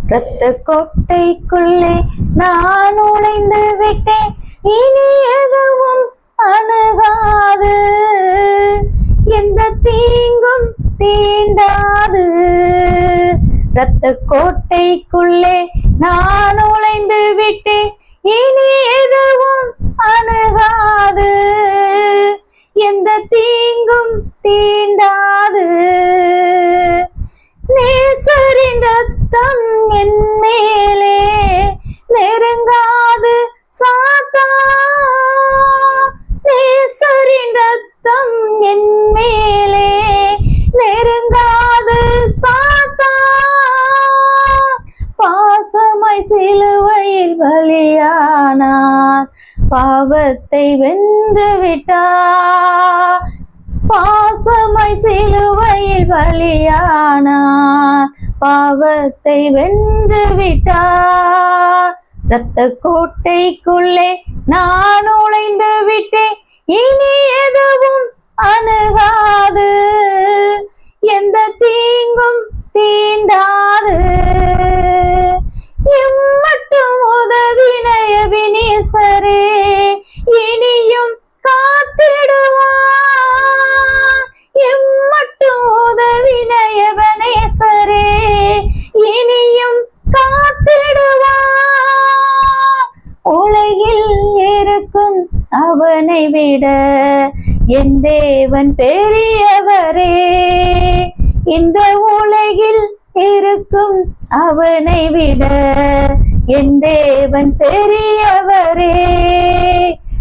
இரத்த கோட்டைக்குள்ளே நான் நுழைந்து விட்டேன், இனி எதுவும் அணுகாது, எந்த தீங்கும் தீண்டாது. இரத்த கோட்டைக்குள்ளே நான் நுழைந்து விட்டேன், இனி எதுவும் அணுகாது, எந்த தீங்கும் தீண்டாது. நேசரின் ரத்தம் என் மேலே நெருங்காது சாத்தான், நேசரின் ரத்தம் என் மேலே நெருங்காது சாத்தான். பாசமாய் சிலுவையில் பலியானார், பாவத்தை வென்று விட்டார். பாசமாய் சிலுவையில் பலியானார், பாவத்தை வென்று விட்டார். இரத்த கோட்டைக்குள்ளே நான் நுழைந்து விட்டேன், இனி எதுவும் அணுகாது, எந்த தீங்கும் தீண்டாது. எம்மட்டும் உதவினய வினீசரே, இனியும் காத்திடுவார். எம்மட்டும் உதவினய வினீசரே, இனியும் காத்திடுவார். உலகில் இருக்கும் அவனை விட என் தேவன் பெரியவரே, இந்த உலகில் இருக்கும் அவனை விட என் தேவன் பெரியவரே.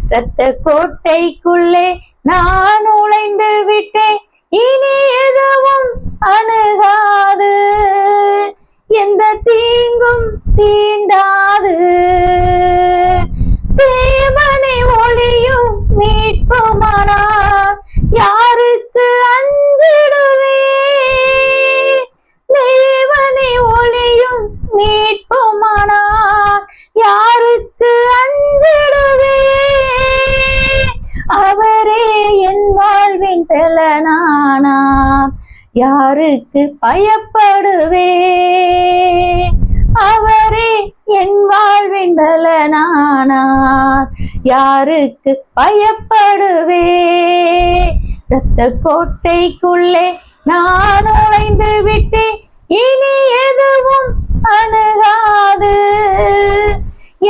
இரத்த கோட்டைக்குள்ளே நான் நுழைந்து விட்டேன், இனி எதுவும் அணுகாது, எந்த தீங்கும் தீண்டாது. தேவனை ஒளியும் மீட்புமானார், யாருக்கு அஞ்சிடுவே. தேவனை ஒளியும் மீட்புமானார், யாருக்கு அஞ்சிடுவே. அவரே என் வாழ்வின் பலனானார், யாருக்கு பயப்படுவே. அவரே என் வாழ்வின் பலனானார், யாருக்கு பயப்படுவே. இரத்த கோட்டைக்குள்ளே நான் நுழைந்து விட்டேன், இனி எதுவும் அணுகாது,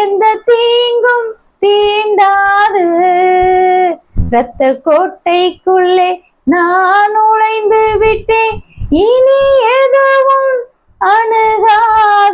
எந்த தீங்கும் தீண்டாது. இரத்த கோட்டைக்குள்ளே நான் நுழைந்து விட்டேன், இனி எதுவும் அணுகாது.